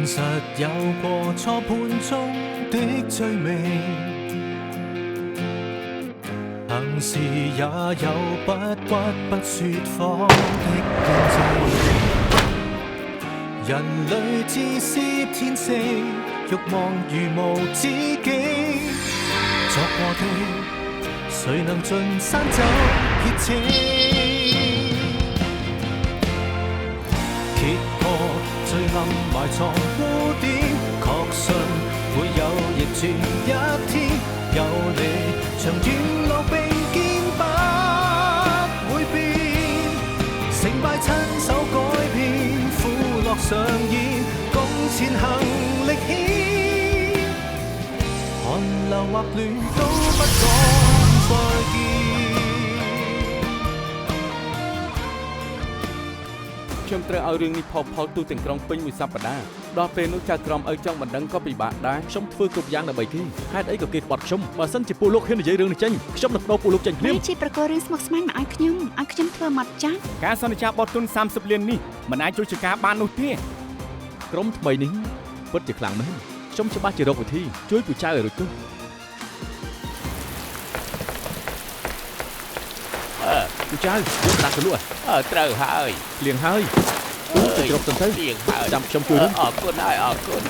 實有過錯判中的罪名，行事也有不屈不説謊的見證。人類自私天性，慾望如無止境，作過的誰能盡散走熱情？揭破最暗埋藏污點，確信會有逆轉一天，有你長遠路並肩不會變，成敗親手改變，苦樂常現，共前行力牽，寒流或暖都不講再見。ខ្ញុំត្រូវឲ្យរឿងនេះផលទូទាំងក្រុងពេញមួយសប្តាហ៍ដល់ពេលនោះចៅក្រមឲ្យចង់បណ្ដឹងក៏ពិបាកដែរខ្ញុំធ្វើគ្រប់យ៉ាងដើម្បីគេហេតុអីក៏គេក្បត់ខ្ញុំបើសិនជាពួកលោកហ៊ាននិយាយរឿងនេះចេញខ្ញុំនឹងបដូរពួកលោកចេញភ្លាមជាប្រកល់រឿងស្មុគស្មាញមកឲ្យខ្ញុំធ្វើមកចាស់ការសន្យាបោះទុន30លាននេះមិនអាចជួយជាការបាននោះទេក្រុមថ្មីនេះពិតជាខ្លាំងណាស់ខ្ញុំច្បាស់ជារកវិធីជួយពូចៅឲ្យរួចទៅពូចៅយើងដាក់ទៅលក់ត្រូវហើយលៀងហើយទៅជ្រប់ទៅទៅចាំខ្ញុំជួយអរគុណហើយអរគុណ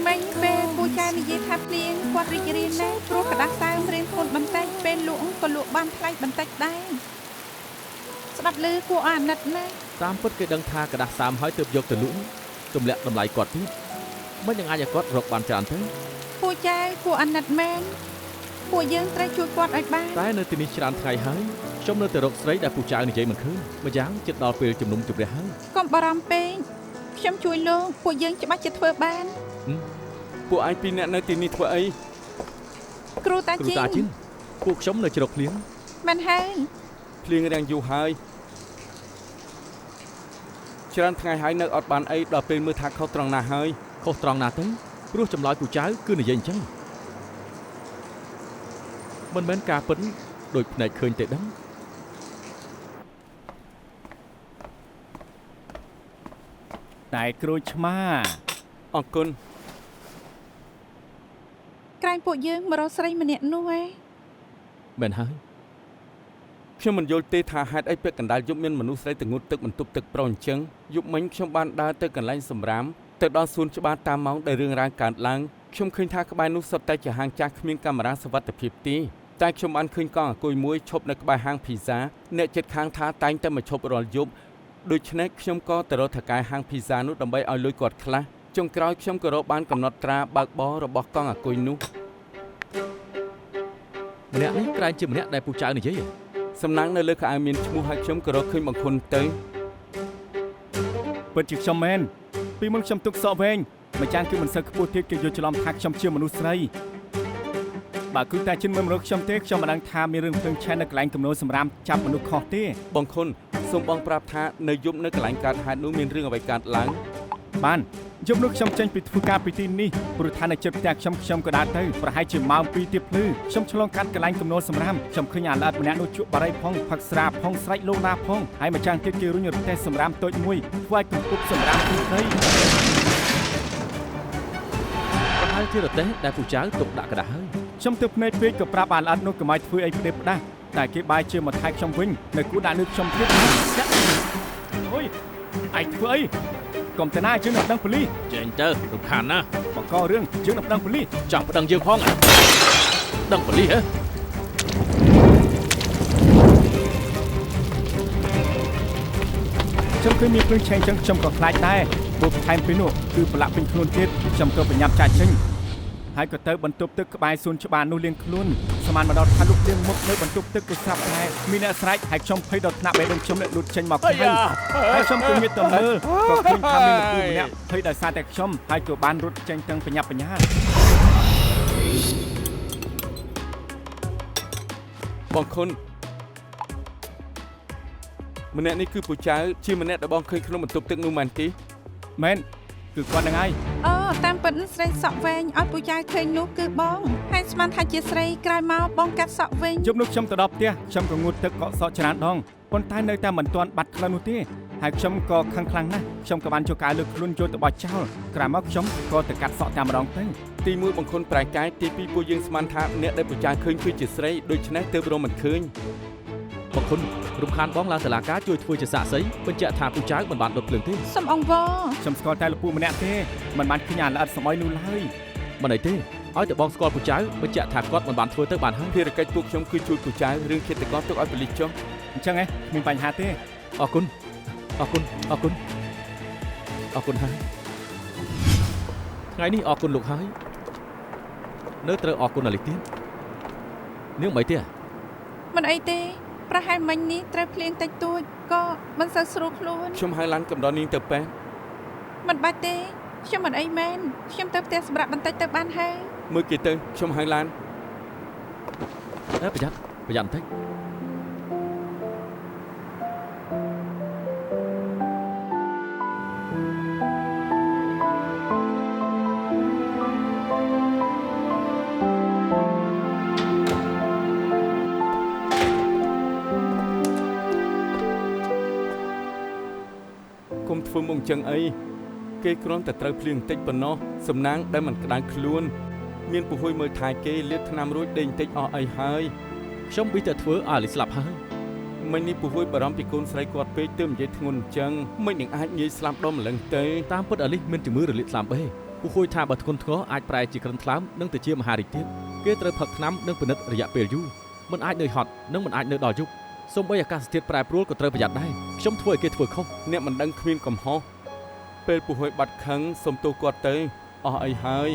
មិញពេលពូចៅនិយាយថាភ្លៀងគាត់រីករាយណាស់ព្រោះกระดาษសើមរៀងខ្លួនបន្តិចពេលលក់ក៏លក់បានថ្លៃបន្តិចដែរស្ដាប់ឮគួរអាណិតណាស់តាមពិតគេដឹងថាกระดาษសើមហើយទើបយកទៅលក់ទម្លាក់តម្លៃគាត់ទៀតមិននឹងអាចឲ្យគាត់រកបានច្រើនទេពូចៅគួរអាណិតមែនពួកយើងត្រូវជួយគាត់ឲ្យបានតែនៅទីនេះច្រើនថ្ងៃហើយខ្ញុំនៅតែរកស្រីដែលពូចៅនិយាយមិនឃើញម្យ៉ាងជិតដល់ពេលជំនុំជម្រះហើយកុំបារម្ភពេកខ្ញុំជួយលោកពួកយើងច្បាស់ជាធ្វើបានពួកឯងពីរនាក់នៅទីនេះធ្វើអីគ្រូតាជីនពួកខ្ញុំនៅជ្រកភ្លៀងមិនហើយភ្លៀងរាំងយូរហើយច្រើនថ្ងៃហើយនៅអត់បានអីដល់ពេលមើលថាខុសត្រង់ណាហើយខុសត្រង់ណាទៅព្រោះចម្លើយពូចៅគឺនិយាយអញ្ចឹងមិនមែនការពិតដូចភ្នែកឃើញទេដឹងតែគ្រូឆ្មាអរគុណក្រែងពួកយើងមករកស្រីម្នាក់នោះឯងមែនហើយខ្ញុំមិនយល់ទេថាហេតុអីពាក់កណ្ដាលយប់មានមនុស្សស្រីទៅងូតទឹកបន្ទប់ទឹកប្រុសអញ្ចឹងយប់មិញខ្ញុំបានដើរទៅកន្លែងសម្រាមទៅដល់សួនច្បារតាមម៉ោងដែលរឿងរ៉ាវកើតឡើងខ្ញុំឃើញថាក្បែរនោះសុទ្ធតែជាហាងចាស់គ្មានកាមេរ៉ាសុវត្ថិភាពទេតែខ្ញុំបានឃើញកង់អង្គុយមួយឈប់នៅក្បែរហាងភីហ្សាអ្នកជិតខាងថាតែងតែមកឈប់រាល់យប់ដូច្នេះខ្ញុំក៏ទៅរកថៅកែហាងភីហ្សានោះដើម្បីឲ្យលុយគាត់ខ្លះចុងក្រោយខ្ញុំក៏រកបានកំណត់ត្រាបើកបររបស់កង់អង្គុយនោះម្នាក់នេះក្រែងជាម្នាក់ដែលពូចៅនិយាយសំណាងនៅលើខោអាវមានឈ្មោះហើយខ្ញុំក៏រកឃើញបង្គន់ទៅពិតជាខ្ញុំមែនពីមុនខ្ញុំទុកសក់វែងម្យ៉ាងគឺមិនសូវខ្ពស់ទៀតគេយល់ច្រឡំថាខ្ញុំជាមនុស្សស្រីបើគឺតែជិនមិនរកខ្ញុំទេខ្ញុំមិនដឹងថាមានរឿងភ្លើងឆេះនៅកន្លែងគំនូរសម្រាមចាប់មនុស្សខុសទេបង្គន់សូមបងប្រាប់ថានៅយប់នៅកន្លែងកើតហេតុនោះមានរឿងអ្វីកើតឡើងបានយប់នោះខ្ញុំចេញពីធ្វើការពីទីនេះព្រោះថានៅជិតផ្ទះខ្ញុំក៏ដើរទៅប្រហែលជាម៉ោង2ទៀបភ្លឺខ្ញុំឆ្លងកាត់កន្លែងគំនូរសម្រាមខ្ញុំឃើញអាឡើតម្នាក់នោះជក់បារីផងផឹកស្រាផងស្រែកលោណាផងហើយម្ចាស់ទៀតគេរុញរទេះសម្រាមតូចមួយធ្វើឲ្យគំគប់សម្រាមទូទៅប្រហែលជារទេះដែលពូចៅទុកដាក់กระดาษហើយខ្ញុំទើបភ្នែកពេកក៏ប្រាប់អាឡើនោះកុំឲ្យធ្វើអីផ្ដេសផ្ដាស់តែគេបាយជាមកថែខ្ញុំវិញនៅគូដាក់លើខ្ញុំទៀតអូយឯងធ្វើអីកុំទៅណាយើងនឹងប្តឹងប៉ូលីសចេញទៅរំខានណាបង្ករឿងយើងនឹងប្តឹងប៉ូលីសចង់ប្តឹងយើងផងប្តឹងប៉ូលីសហ៎ខ្ញុំឃើញមានភ្លើងឆេងចឹងខ្ញុំក៏ខ្លាចដែរព្រោះថែមពីនោះគឺប្រឡាក់ពេញខ្លួនទៀតខ្ញុំក៏ប្រញាប់ចាច់ចេញហើយក៏ទៅបន្ទប់ទឹកក្បែរសួនច្បារនោះលៀងខ្លួនស្មានមកដល់ថាលោកលៀងមុខនៅបន្ទប់ទឹកក៏ស្រាប់ដែរមានអ្នកស្រែកហើយខ្ញុំភ័យដល់ថ្នាក់បេះដូងខ្ញុំលូតចេញមកក្រៅហើយខ្ញុំក៏ងាកទៅមើលក៏ឃើញថាមានលោកគ្រូម្នាក់ភ័យដោយសារតែខ្ញុំហើយក៏បានរត់ចេញទាំងបញ្ញាបញ្ញា បងខុនម្នាក់នេះគឺពូចៅជាម្នាក់ដែលបងឃើញក្នុងបន្ទប់ទឹកនោះមែនទេមែនគឺគាត់ហ្នឹងហើយ អូតាមពិតស្រីសក់វែងឲ្យពូចៅឃើញនោះគឺបងហើយស្មានថាជាស្រីក្រោយមកបងកាត់សក់វិញ ជប់នោះខ្ញុំទៅដល់ផ្ទះខ្ញុំក៏ងូតទឹកកកសក់ច្រើនដងប៉ុន្តែនៅតែមិនទាន់បាត់ខ្លឹមនោះទេហើយខ្ញុំក៏ខឹងខ្លាំងណាស់ខ្ញុំក៏បានចូលការលើកខ្លួនចូលទៅបោះចោលក្រោយមកខ្ញុំក៏ទៅកាត់សក់តែម្ដងទៅទី1បងខុនប្រែកាយទី2ពួកយើងស្មានថាអ្នកដែលពូចៅឃើញគឺជាស្រីដូច្នេះទើបរកមិនឃើញ បងខុនរំខានបងឡើងតុលាការជួយធ្វើជាសាក្សីបញ្ជាក់ថាពូចៅមិនបានដុតភ្លើងទេ សុំអង្វរ ខ្ញុំស្គាល់តែលពូម្នាក់ទេមិនបានឃើញអាល្អិតសម័យនោះឡើយ មិនអីទេឲ្យតែបងស្គាល់ពូចៅបញ្ជាក់ថាគាត់មិនបានធ្វើទៅបានហើយ ភារកិច្ចពួកខ្ញុំគឺជួយពូចៅរឿងឃាតករទុកឲ្យប៉ូលីសចុះ អញ្ចឹងហ៎គ្មានបញ្ហាទេ អរគុណអរគុណអរគុណអរគុណហើយថ្ងៃនេះអរគុណលោកហើយនៅត្រូវអរគុណអាលីទៀតនាងមិនអីទេ មិនអីទេប្រហែលមិញនេះត្រូវភ្លៀងតិចតួចក៏មិនសូវស្រួលខ្លួន ខ្ញុំហៅឡានកំដរនាងទៅពេទ្យ មិនបាច់ទេខ្ញុំមិនអីមែនខ្ញុំទៅផ្ទះសម្រាប់បន្តិចទៅបានហើយ មើលគេទៅខ្ញុំហៅឡាន ប្រយ័ត្នបន្តិច គុំធ្វើមកអញ្ចឹងអីគេគ្រាន់តែត្រូវភ្លៀងបន្តិចប៉ុណ្ណោះសំណាងដែលមិនក្តៅខ្លួនមានពហុយមើលថែគេលាតថ្នាំរួចដេញបន្តិចអស់អីហើយ ខ្ញុំវិតែធ្វើអាលីស្លាប់ហើយ មិញនេះពហុយបារម្ភពីកូនស្រីគាត់ពេកទើបនិយាយធ្ងន់អញ្ចឹងមិននឹងអាចងាយស្លាប់ដល់ម្លឹងទេ តាមពិតអាលីមានជំងឺរលាកថ្លើមបេះពូហួយថាបើធ្ងន់ធ្ងរអាចប្រែជាក្រិនថ្លើមនិងទៅជាមហារីកទៀតគេត្រូវផឹកថ្នាំនិងពិនិត្យរយៈពេលយូរមិនអាចនៅហត់និងមិនអាចនៅដល់យប់សូម្បីអាកាសធាតុប្រែប្រួលក៏ត្រូវប្រយ័ត្នដែរខ្ញុំធ្វើឲ្យគេធ្វើខុស អ្នកមិនដឹងគ្មានកំហុសពេលពហុយបាត់ខឹងសុំទោសគាត់ទៅអស់អីហើយ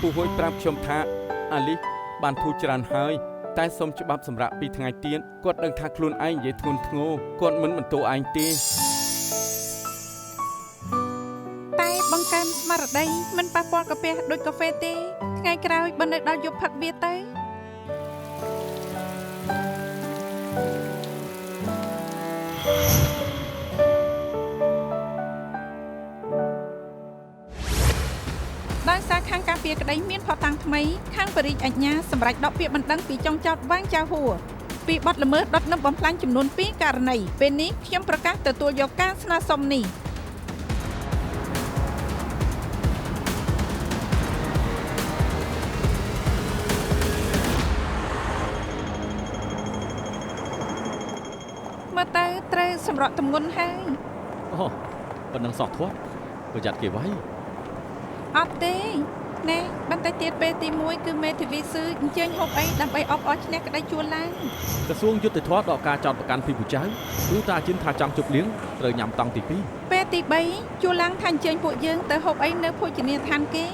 ពូហួយប្រាប់ខ្ញុំថាអាលីបានធូរច្រើនហើយតែសុំច្បាប់សម្រាប់2ថ្ងៃទៀតគាត់ដឹងថាខ្លួនឯងនិយាយធ្ងន់ធ្ងរគាត់មិនបន្ទោឯងទេ តែបង្កើនស្មារតីមិនប៉ះពាល់កាពះដូចកាហ្វេទេថ្ងៃក្រោយបើនៅដល់យប់ផឹកវាទៅដោយសារខាងការពារក្តីមានផតាំងថ្មីខាងបរិយាអាជ្ញាសម្រាប់ដកពាក្យបណ្ដឹងពីចុងចោតវាងចៅហួរពីបទល្មើសដុតនឹមបំផ្លាញចំនួន2ករណីពេលនេះខ្ញុំប្រកាសទទួលយកការស្នើសុំនេះមើលទៅត្រូវសម្រក់ទម្ងន់ហើយ អូប៉ុណ្ណឹងសោះធាត់ប្រយ័ត្នគេໄວ អត់ទេណែបន្តិចទៀតពេលទី1គឺមេធាវីស៊ឺអញ្ជើញហូបអីដើម្បីអបអរឈ្នះក្តីជួលឡើង ក្រសួងយុទ្ធភ័ណ្ឌដកការចោទប្រកាន់ពីពូចៅគឺតាជិនថាចង់ជប់លៀងត្រូវញ៉ាំតង់ទី ពេលទី3ជួលឡើងថាអញ្ជើញពួកយើងទៅហូបអីនៅភោជនីយដ្ឋានគេ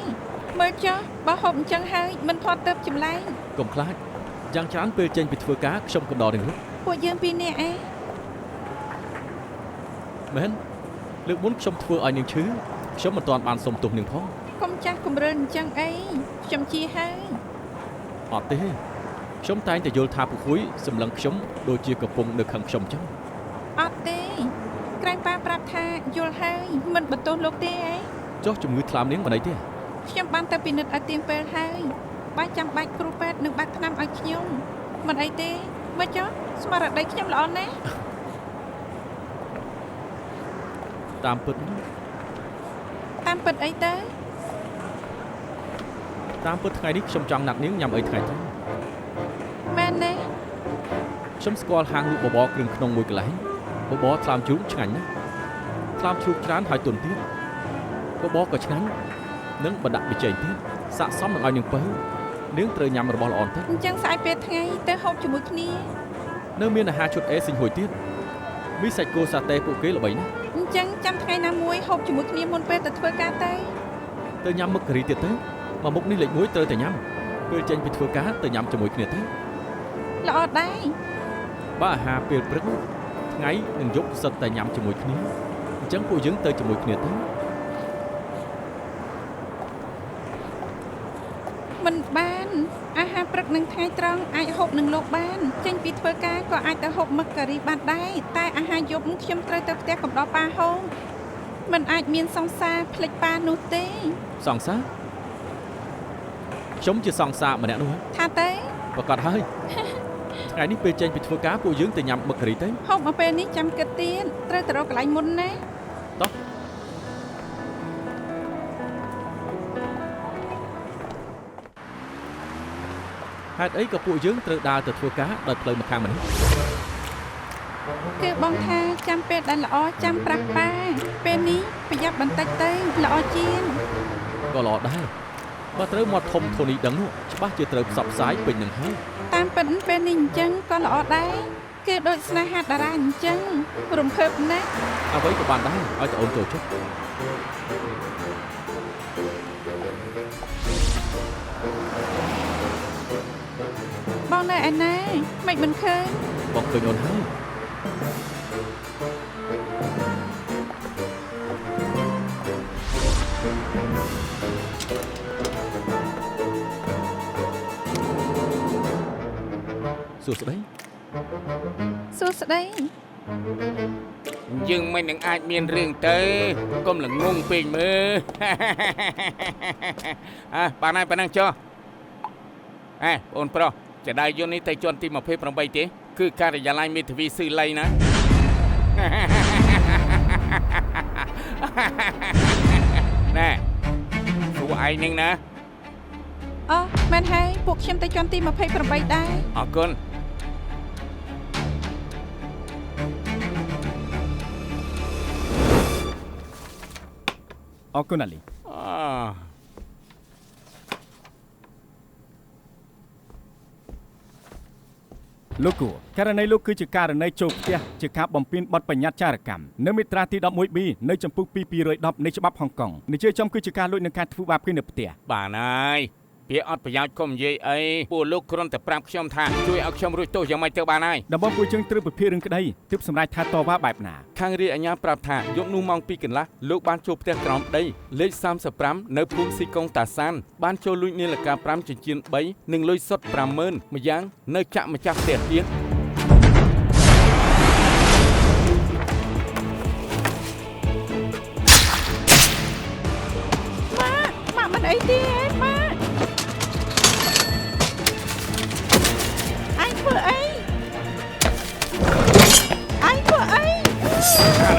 មើលចុះបើហូបអញ្ចឹងហើយមិនធាត់ទៅចម្លែក 2កុំខ្លាចយ៉ាងច្រើនពេលចេញពីធ្វើការខ្ញុំក៏ដល់នឹងនោះ ពួកយើងពីរនាក់ឯង មែនលើកមុនខ្ញុំធ្វើឲ្យនាងឈឺខ្ញុំមិនទាន់បានសុំទោសនាងផង កុំចាស់គំរើនអញ្ចឹងអីខ្ញុំជាហើយ អត់ទេខ្ញុំតែងតែយល់ថាពូហួយសម្លឹងខ្ញុំដូចជាកំពុងនៅខឹងខ្ញុំចឹង អត់ទេក្រែងប៉ាប្រាប់ថាយល់ហើយមិនបន្ទោសលោកទេឯង ចុះជំងឺថ្លើមនាងមិនអីទេ ខ្ញុំបានទៅពិនិត្យឲ្យទៀងពេលហើយបើចាំបាច់គ្រូពេទ្យនឹងបាក់ថ្នាំឲ្យខ្ញុំមិនអីទេមើលចុះស្មារតីខ្ញុំល្អណាស់ តាមពិត តាមពិតអីទៅ តាមពិតថ្ងៃនេះខ្ញុំចង់ណាត់នាងញ៉ាំអីថ្ងៃទៅ មែនទេ ខ្ញុំស្គាល់ហាងលក់បបរគ្រឿងក្នុងមួយកន្លែងបបរថ្លើមជ្រូកឆ្ងាញ់ណាស់ថ្លើមជ្រូកច្រើនហើយទន់ទៀតបបរក៏ឆ្ងាញ់និងបដាក់ប៊ីចេងទៀតស័ក្តិសមនឹងឲ្យនាងពៅនាងត្រូវញ៉ាំរបស់ល្អបន្តិច អញ្ចឹងស្អែកពេលថ្ងៃទៅហូបជាមួយគ្នា នៅមានអាហារឈុតអេស៊ីងហួយទៀត មីសាច់គោសាតេពួកគេល្បីណាស់ អញ្ចឹងចាំថ្ងៃណាមួយហូបជាមួយគ្នាមុនពេលទៅធ្វើការទៅ ទៅញ៉ាំមឹកការីទៀតទៅមកមុខនេះលេខ1ត្រូវតែញ៉ាំពេលចេញពីធ្វើការទៅញ៉ាំជាមួយគ្នាទៅ ល្អដែរ បើអាហារពេលព្រឹកថ្ងៃនិងយប់សិតតែញ៉ាំជាមួយគ្នាអញ្ចឹងពួកយើងទៅជាមួយគ្នាទៅ មិនបានអាហារព្រឹកនឹងថ្ងៃត្រង់អាចហូបនឹងលោកបានចេញពីធ្វើការក៏អាចទៅហូបមឹកការីបានដែរតែអាហារយប់ខ្ញុំត្រូវទៅផ្ទះកំដរប៉ាហូបមិនអាចមានសង្សារភ្លេចប៉ានោះទេ សង្សារខ្ញុំជាសង្សារម្នាក់នោះ ថាទេ ប្រកាសហើយ ថ្ងៃនេះពេលចេញពីធ្វើការពួកយើងទៅញ៉ាំមឹកការីទៅ ហូបមកពេលនេះចាំគិតទៀតត្រូវទៅរកកន្លែងមុនណា តោះហេតុអីក៏ពួកយើងត្រូវដើរទៅធ្វើការដោយផ្លូវម្ខាងម្នាក់ គឺបងថាចាំពេលដែលល្អចាំប្រាប់ប៉ាពេលនេះប្រយ័ត្នបន្តិចទៅល្អជាង ក៏ល្អដែរបើត្រូវមាត់ធំធូនីដឹងនោះច្បាស់ជាត្រូវផ្សព្វផ្សាយពេញនឹងហើយ តាមពិតពេលនេះអញ្ចឹងក៏ល្អដែរគឺដូចស្នេហាតារាអញ្ចឹងរំភើបណាស់ អ្វីក៏បានដែរឲ្យតែអូនចូលចុះ បងនៅឯណាមិនមិនឃើញ បងឃើញអូនហើយសួស្តី សួស្តី យើងមិននឹងអាចមានរឿងទៅកុំល្ងងពេកមើល បានហើយប៉ុណ្ណឹងចុះបងប្រុសចដៃយន្តនេះទៅជាន់ទី28ទេគឺការិយាល័យមេធាវីស៊ឺលៃណា ណែព្រោះឯងនឹងណា អូមែនហើយពួកខ្ញុំទៅជាន់ទី28ដែរ អរគុណ អរគុណអាលី លោកគូករណីលោកគឺជាករណីចូលផ្ទះជាការបំពេញបទបញ្ញត្តិចារកម្មនៅមាត្រាទី 11B នៅចំពុះ2 210នៃច្បាប់ហុងកុងនិយាយចំគឺជាការលួចនឹងការធ្វើបាបគេនៅផ្ទះ បានហើយពាក្យអត់ប្រយោជន៍កុំនិយាយអីពួកលោកគ្រាន់តែប្រាប់ខ្ញុំថាជួយឲ្យខ្ញុំរួចទោសយ៉ាងម៉េចទៅបានហើយ ដំបងពួកយើងត្រូវពិភាក្សារឿងក្តីទើបសម្រេចថាតវ៉ាបែបណា ខាងរាជអាជ្ញាប្រាប់ថាយប់នោះម៉ោង 2 កន្លះលោកបានចូលផ្ទះក្រោមដីលេខ35នៅភូមិស៊ីកុងតាសានបានចូលលួចនាឡិកា5ចិញ្ចៀន3និងលុយសុទ្ធ 50000 ម្យ៉ាងនៅចាក់ម្ចាស់ផ្ទះទៀត ម៉ាក់មិនអីទេម៉ាក់អញធ្វើអីអញធ្វើអី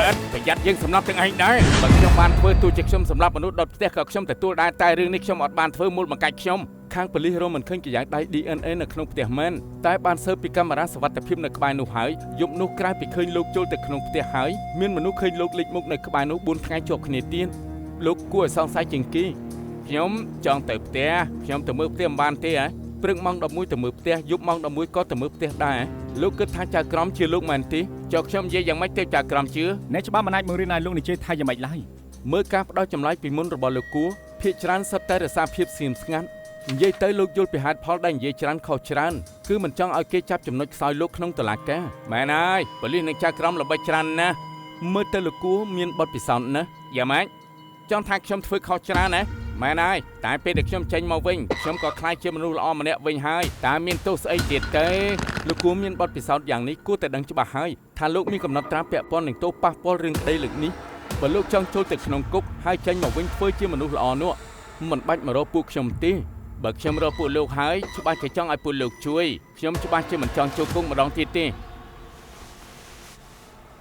អត់ប្រយ័ត្នយើងសម្លាប់ទាំងឯងដែរបើខ្ញុំបានធ្វើទោះជាខ្ញុំសម្លាប់មនុស្សដុតផ្ទះក៏ខ្ញុំទទួលដែរតែរឿងនេះខ្ញុំអត់បានធ្វើមូលបង្កាច់ខ្ញុំ ខាងប៉ូលីសរកមិនឃើញកយ៉ាងដៃ DNA នៅក្នុងផ្ទះមែនតែបានស៊ើបពីកាមេរ៉ាសវត្ថិភាពនៅក្បែរនោះហើយយប់នោះក្រៅពីឃើញលោកចូលទៅក្នុងផ្ទះហើយមានមនុស្សឃើញលោកលេចមុខនៅក្បែរនោះ4ថ្ងៃជាប់គ្នាទៀតលោកគួរឲ្យសង្ស័យជាងគេខ្ញុំចង់ទៅផ្ទះខ្ញុំទៅមើលផ្ទះមិនបានទេហ៎ព្រឹកម៉ោង11ទៅមើលផ្ទះយប់ម៉ោង11ក៏ទៅមើលផ្ទះដែរលោកគិតថាចៅក្រមជាលោកមែនទេចុះខ្ញុំនិយាយយ៉ាងម៉េចទៅចៅក្រមជឿ អ្នកច្បាប់មិនអាចបង្រៀនឲ្យលោកនិយាយថាយ៉ាងម៉េចឡើយ មើលការផ្ដោតចម្លើយពីមុនរបស់លោកគួរភាគច្រើនសុទ្ធតែរសារភាពស្ងៀមស្ងាត់និយាយទៅលោកយល់ពីហេតុផលដែលនិយាយច្រើនខុសច្រើនគឺមិនចង់ឲ្យគេចាប់ចំណុចខ្សោយលោកក្នុងតុលាការមែនហើយប៉ូលីសនឹងចៅក្រមល្បិចច្រើនណាស់មើលទៅលោកគួរមានបទពិសោធន៍ណាស់យ៉ាងម៉េចចង់ថាខ្ញុំធ្វើខុសច្រើនណាមែនហើយតែពេលដែលខ្ញុំចេញមកវិញខ្ញុំក៏ខ្លាចជាមនុស្សល្អម្នាក់វិញហើយតើមានទោសស្អីទៀតទេលោកគួរមានបទពិសោធន៍យ៉ាងនេះគួរតែដឹងច្បាស់ហើយថាលោកមានកំណត់ត្រាពាក់ព័ន្ធនឹងទោសប៉ះពាល់រឿងក្តីលើកនេះបើលោកចង់ចូលទៅក្នុងគុកហើយចេញមកវិញធ្វើជាមនុស្សល្អនោះមិនបាច់មករកពួកខ្ញុំទេបើខ្ញុំរកពួកលោកហើយច្បាស់ជាចង់ឲ្យពួកលោកជួយខ្ញុំច្បាស់ជាមិនចង់ចូលគុកម្ដងទៀតទេ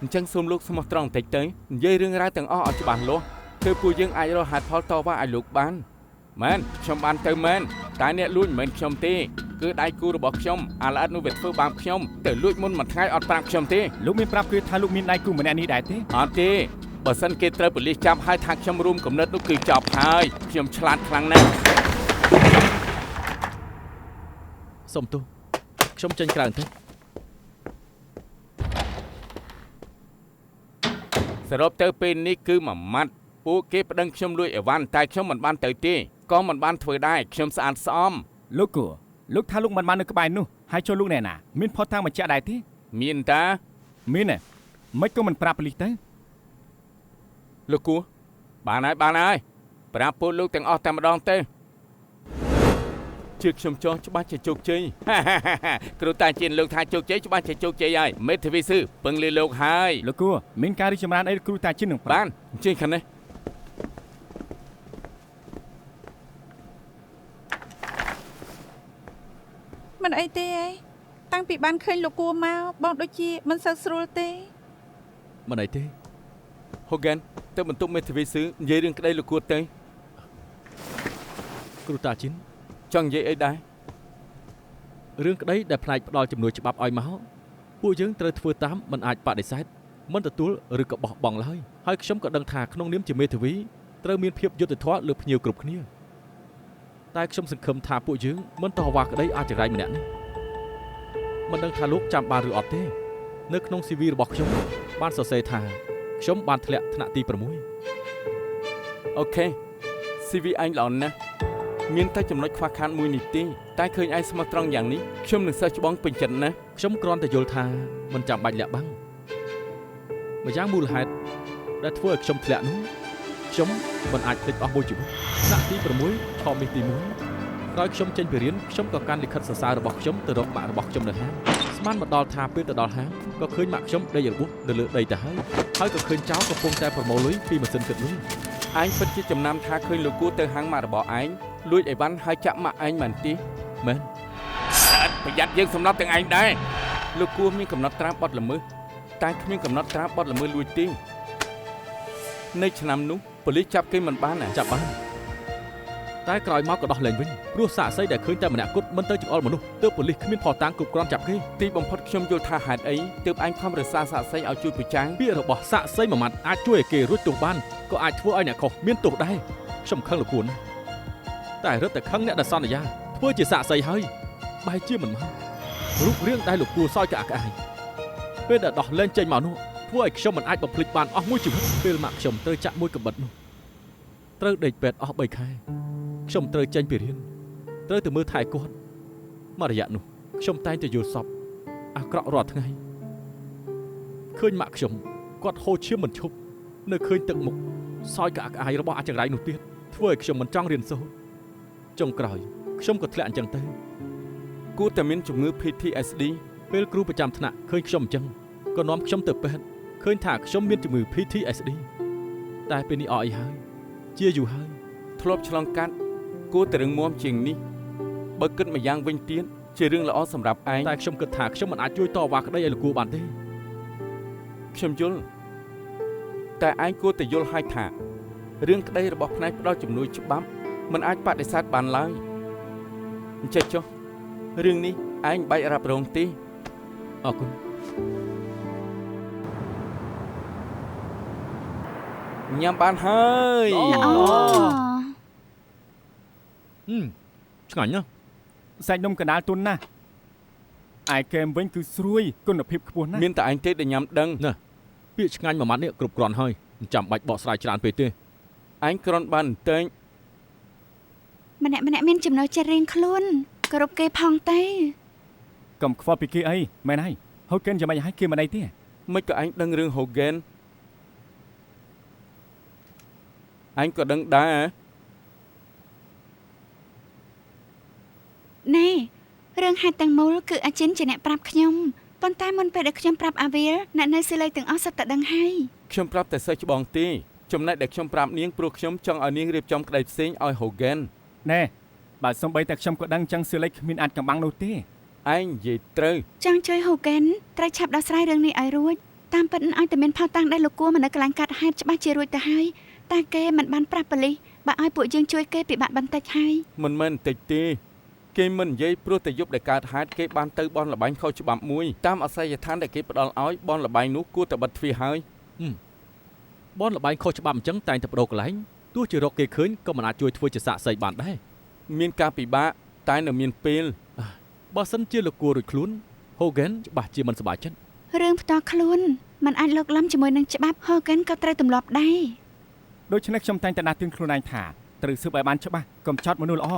អញ្ចឹងសូមលោកស្មោះត្រង់បន្តិចទៅនិយាយរឿងរ៉ាវទាំងអស់ឲ្យច្បាស់លាស់គឺពួកយើងអាចរកហេតុផលតវ៉ាឲ្យលោកបានមែនខ្ញុំបានទៅមែនតែអ្នកលួចមិនមែនខ្ញុំទេគឺដៃគូរបស់ខ្ញុំអាល្អិតនោះវាធ្វើបាបខ្ញុំទៅលួចមុនមួយថ្ងៃអត់ប្រាប់ខ្ញុំទេ លោកមានប្រាប់គឺថាលោកមានដៃគូម្នាក់នេះដែរទេ អត់ទេបើសិនគេត្រូវប៉ូលីសចាប់ហើយថាខ្ញុំរួមកំណត់នោះគឺចប់ហើយខ្ញុំឆ្លាតខ្លាំងណាស់ សុំទោសខ្ញុំចេញក្រៅទៅ សរុបទៅពេលនេះគឺមួយម៉ាត់ពួកគេប្តឹងខ្ញុំលួចអីវ៉ាន់តែខ្ញុំមិនបានទៅទេក៏មិនបានធ្វើដែរខ្ញុំស្អាតស្អំ លោកគួរលោកថាលោកមិនបាននៅក្បែរនោះហើយចូលលោកណែណាមានផុសតាំងបញ្ជាក់ដែរទេ មានតា មានទេមិនក៏មិនប្រាប់ប៉ូលីសទៅ លោកគួរបានហើយប្រាប់ពួកលោកទាំងអស់តែម្ដងទៅជឿខ្ញុំចោះច្បាស់ជាជោគជ័យ គ្រូតាជៀនលោកថាជោគជ័យច្បាស់ជាជោគជ័យហើយមេធាវីស៊ឺពឹងលើលោកហើយ លោកគួរមានការរីកចម្រើនអីគ្រូតាជិននឹងប្រាប់ បានអញ្ជើញខាងនេះ មិនអីទេឯងតាំងពីបានឃើញលោកគួរមកបងដូចជាមិនសូវស្រួលទេ មិនអីទេ Hogan ទៅបន្ទប់មេធាវីស៊ឺនិយាយរឿងក្តីលោកគួរទៅ គ្រូតាជីន ចង់និយាយអីដែរ រឿងក្តីដែលផ្នែកផ្ដាល់ជំនួយច្បាប់ឲ្យមកពួកយើងត្រូវធ្វើតាមមិនអាចបដិសេធមិនទទួលឬក៏បោះបង់ឡើយហើយខ្ញុំក៏ដឹងថាក្នុងនាមជាមេធាវីត្រូវមានភាពយុត្តិធម៌លើភ្ញៀវគ្រប់គ្នាតែខ្ញុំសង្ឃឹមថាពួកយើងមិនតវ៉ាក្តីអាចចរាយម្នាក់នេះមិនដឹងថាលោកចាំបានឬអត់ទេនៅក្នុង CV របស់ខ្ញុំបានសរសេរថាខ្ញុំបានធ្លាក់ថ្នាក់ទី អូខេ CV អញល្អណាស់មានតែចំណុចខ្វះខាតមួយនេះទេតែឃើញឯងស្មោះត្រង់យ៉ាងនេះខ្ញុំនឹងសិស្សច្បងពេញចិត្តណាស់ 6ខ្ញុំគ្រាន់តែយល់ថាមិនចាំបាច់លាក់បាំងម្យ៉ាងមូលហេតុដែលធ្វើឲ្យខ្ញុំធ្លាក់នោះខ្ញុំមិនអាចភ្លេចអស់មួយជីវិតថ្នាក់ទី 6 ឆមាសទី 1 ក្រោយខ្ញុំចេញពីរៀនខ្ញុំក៏កាន់លិខិតសរសើររបស់ខ្ញុំទៅរកម៉ាក់របស់ខ្ញុំនៅហាងស្មានមកដល់ថាពេលទៅដល់ហាងក៏ឃើញម៉ាក់ខ្ញុំដេករបួសនៅលើដីទៅហើយក៏ឃើញចៅកំពុងតែប្រមូលលុយពីម៉ាស៊ីនគិតលុយ ឯងពិតជាចំណាំថាឃើញលោកគួរទៅហាងម៉ាក់របស់ឯងលួចអីវ៉ាន់ហើយចាក់ម៉ាក់ឯងមែនទេ មែន ប្រយ័ត្នយើងសំណត់ទាំងឯងដែរ លោកគួរមានកំណត់ត្រាបទល្មើសតែគ្មានកំណត់ត្រាបទល្មើសលួចទេនៅឆ្នាំនោះប៉ូលីសចាប់គេមិនបានណា ចាប់បានតែក្រោយមកក៏ដោះលែងវិញព្រោះសាក្សីដែលឃើញតែម្នាក់គត់មិនទៅចង្អុលមនុស្សទើបប៉ូលីសគ្មានផុសតាំងគ្រប់គ្រាន់ចាប់គេ ទីបំផុតខ្ញុំយល់ថាហេតុអីទើបឯងខំរក្សាសាក្សីឲ្យជួយប្រចាំង ពាក្យរបស់សាក្សីមួយម៉ាត់អាចជួយឲ្យគេរួចទោសបានក៏អាចធ្វើឲ្យអ្នកខុសមានទោសដែរខ្ញុំខឹងលោកគួរណាស់តែរឹតតែខឹងអ្នកដែលសន្យាធ្វើជាសាក្សីហើយបែរជាមិនមករូបរាងដែលលោកគួរសោយក្អាកក្អាយពេលដែលដោះលែងចេញមកនោះធ្វើឲ្យខ្ញុំមិនអាចបំភ្លេចបានអស់មួយជីវិតពេលម៉ាក់ខ្ញុំត្រូវចាក់មួយកំបិតនោះត្រូវដេកពេទ្យអស់3ខែខ្ញុំត្រូវចេញពីរៀនត្រូវទៅមើលថែគាត់មករយៈនោះខ្ញុំតែងតែយល់សពអាក្រក់រាល់ថ្ងៃឃើញម៉ាក់ខ្ញុំគាត់ហូរឈាមមិនឈប់នៅឃើញទឹកមុខសោយក្អាកក្អាយរបស់អាចង្រៃនោះទៀតធ្វើឲ្យខ្ញុំមិនចង់រៀនសូត្រចុងក្រោយខ្ញុំក៏ធ្លាក់អញ្ចឹងទៅ គួរតែមានជំងឺ PTSD ពេលគ្រូប្រចាំថ្នាក់ឃើញខ្ញុំអញ្ចឹងក៏នាំខ្ញុំទៅពេទ្យឃើញថាខ្ញុំមានជំងឺ PTSD តែពេលនេះអស់អីហើយជាយូរហើយ ធ្លាប់ឆ្លងកាត់គួរតែរឹងមាំជាងនេះបើគិតម្យ៉ាងវិញទៀតជារឿងល្អសម្រាប់ឯង តែខ្ញុំគិតថាខ្ញុំមិនអាចជួយតវ៉ាក្តីឲ្យលោកគួរបានទេ ខ្ញុំយល់តែឯងគួរតែយល់ឲ្យថារឿងក្តីរបស់ផ្នែកផ្ដល់ជំនួយច្បាប់មិនអាចបដិសេធបានឡើយអញ្ចឹងចុះរឿងនេះឯងបាច់រ៉ាប់រងទេ អរគុណ ញ៉ាំបានហើយ ល្អ ឆ្ងាញ់ណាស់ សាច់នំកណ្ដាលទុនណាស់ឯកែមវិញគឺស្រួយគុណភាពខ្ពស់ណាស់ មានតែឯងទេដែលញ៉ាំដឹង ពាក្យឆ្ងាញ់មួយម៉ាត់នេះគ្រប់គ្រាន់ហើយមិនចាំបាច់បកស្រាយច្រើនពេកទេ ឯងគ្រាន់បានតែង ម្នាក់មានចំណូលចិត្តរៀងខ្លួនគ្រប់គេផងទេ កុំខ្វល់ពីគេអីមែនហើយហូកិនយ៉ាងម៉េចឲ្យគេមិនអីទេ មិនក៏ឯងដឹងរឿង Hogan ឯងក៏ដឹងដែរ ណែរឿងហេតុទាំងមូលគឺអាចិនជាអ្នកប្រាប់ខ្ញុំប៉ុន្តែមុនពេលដែលខ្ញុំប្រាប់អាវីលអ្នកនៅស៊ីលីទាំងអស់សុទ្ធតែដឹងហើយ ខ្ញុំប្រាប់តែសិស្សច្បងទេចំណែកដែលខ្ញុំប្រាប់នាងព្រោះខ្ញុំចង់ឲ្យនាងរៀបចំក្តីផ្សេងឲ្យ Hogan ណែបើសំបីតែខ្ញុំក៏ដឹងចឹងសៀលិចគ្មានអាចកំបាំងនោះទេ ឯងនិយាយត្រូវ ចង់ជួយ Hogan ត្រូវឆាប់ដោះស្រាយរឿងនេះឲ្យរួចតាមពិតឲ្យតែមានផុសតាំងដែលលោកគួរមិននៅកន្លែងកាត់ហេតុច្បាស់ជារួចទៅហើយតែគេមិនបានប្រាប់ប៉ូលីសបើឲ្យពួកយើងជួយគេពិបាកបន្តិចហើយ មិនមែនបន្តិចទេគេមិននិយាយព្រោះតែយប់ដែលកើតហេតុគេបានទៅបនលបែងខុសច្បាប់មួយតាមអាសយដ្ឋានដែលគេផ្ដល់ឲ្យបនលបែងនោះគួរតែបិទទ្វារហើយ បនលបែងខុសច្បាប់អញ្ចឹងតែងតែបដូរកន្លែងទោះជារកគេឃើញក៏មិនអាចជួយធ្វើជាសាក្សីបានដែរ មានការពិបាកតែនៅមានពេល បើសិនជាលោកគួររួចខ្លួន Hogan ច្បាស់ជាមិនសប្បាយចិត្ត រឿងផ្ទាល់ខ្លួនมันអាចលោកលំជាមួយនឹងច្បាប់ Hogan ក៏ត្រូវទម្លាប់ដែរ ដូច្នេះខ្ញុំតែងតែដាស់តឿនខ្លួនឯងថាត្រូវស៊ើបឲ្យបានច្បាស់កុំចោទមនុស្សល្អ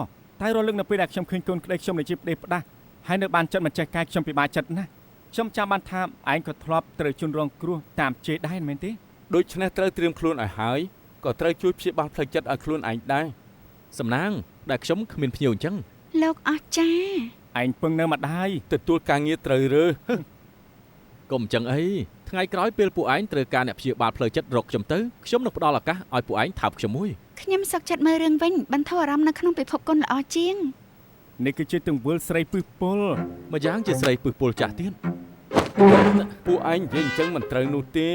តែរលឹកនៅពេលដែលខ្ញុំឃើញកូនក្តីខ្ញុំនៅជាផ្ដេសផ្ដាស់ហើយនៅបានចិត្តមិនចេះកែខ្ញុំពិបាកចិត្តណាស់ខ្ញុំចាំបានថាឯងក៏ធ្លាប់ត្រូវជន់រងគ្រោះតាមជេរដែរមែនទេ ដូច្នេះត្រូវត្រៀមខ្លួនឲ្យហើយក៏ត្រូវជួយព្យាបាលផ្លូវចិត្តឲ្យខ្លួនឯងដែរ សំណាងដែលខ្ញុំគ្មានភ្ញៀវអញ្ចឹង លោកអស្ចារ្យ ឯងពឹងនៅម្ដាយ ទទួលការងារត្រូវរើស កុំអញ្ចឹងអីថ្ងៃក្រោយពេលពួកឯងត្រូវការអ្នកព្យាបាលផ្លូវចិត្តរកខ្ញុំទៅខ្ញុំនឹងផ្ដល់ឱកាសឲ្យពួកឯងថើបខ្ញុំមួយ ខ្ញុំសុខចិត្តមើលរឿងវិញបន្ធូរអារម្មណ៍នៅក្នុងពិភពគុណល្អជាង នេះគឺជាទង្វើស្រីពឹសពុល ម្យ៉ាងជាស្រីពឹសពុលចាស់ទៀត ពួកឯងនិយាយអញ្ចឹងមិនត្រូវនោះទេ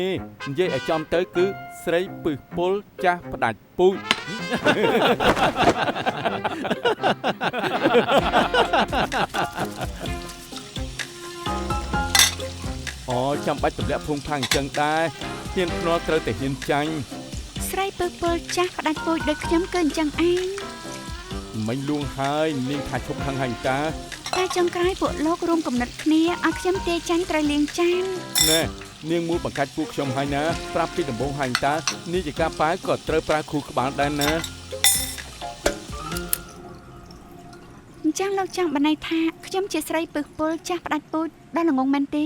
និយាយឲ្យចំទៅគឺស្រីពឹសពុលចាស់ផ្ដាច់ពូជ អូចាំបាច់ទម្លាក់ភងផាំងអញ្ចឹងដែរហ៊ានភ្នាល់ត្រូវតែហ៊ានចាញ់ ស្រីពើពលចាស់ផ្ដាច់ពូជដូចខ្ញុំគឺអញ្ចឹងឯង មិញលួងហើយនាងថាឈប់ខឹងហើយតា តែចុងក្រោយពួកលោករួមគំនិតគ្នាឲ្យខ្ញុំទាចាញ់ត្រូវលៀងចាន ណែនាងមូលបង្កាច់ពួកខ្ញុំហើយណាប្រាប់ពីដំបូងហើយតានេះជាការប៉ាវក៏ត្រូវប្រើគ្រូក្បាលដែរណា អញ្ចឹងលោកចង់បណ្ដៃថាខ្ញុំជាស្រីពឹសពុលចាស់ផ្ដាច់ពូជដល់ល្ងងមែនទេ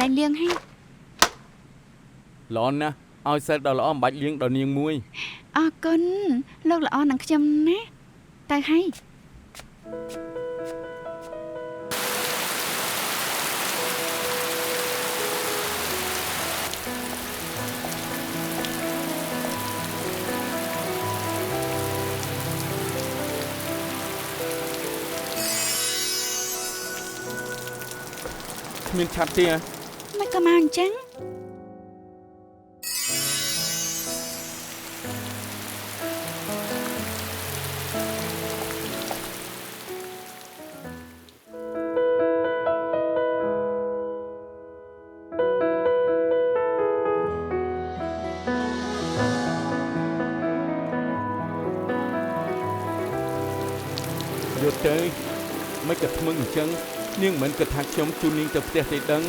ឡើងលៀងហើយ ល្អណាស់ឲ្យសិលដល់ល្អមិនបាច់លៀងដល់នាងមួយ អរគុណលោកល្អនឹងខ្ញុំណាទៅហើយ គ្មានឆាប់ទេ មិនក៏មកអញ្ចឹង យកទៅមិនក៏ថ្មឹងអញ្ចឹងនាងមិនគិតថាខ្ញុំជូននាងទៅផ្ទះទេដឹង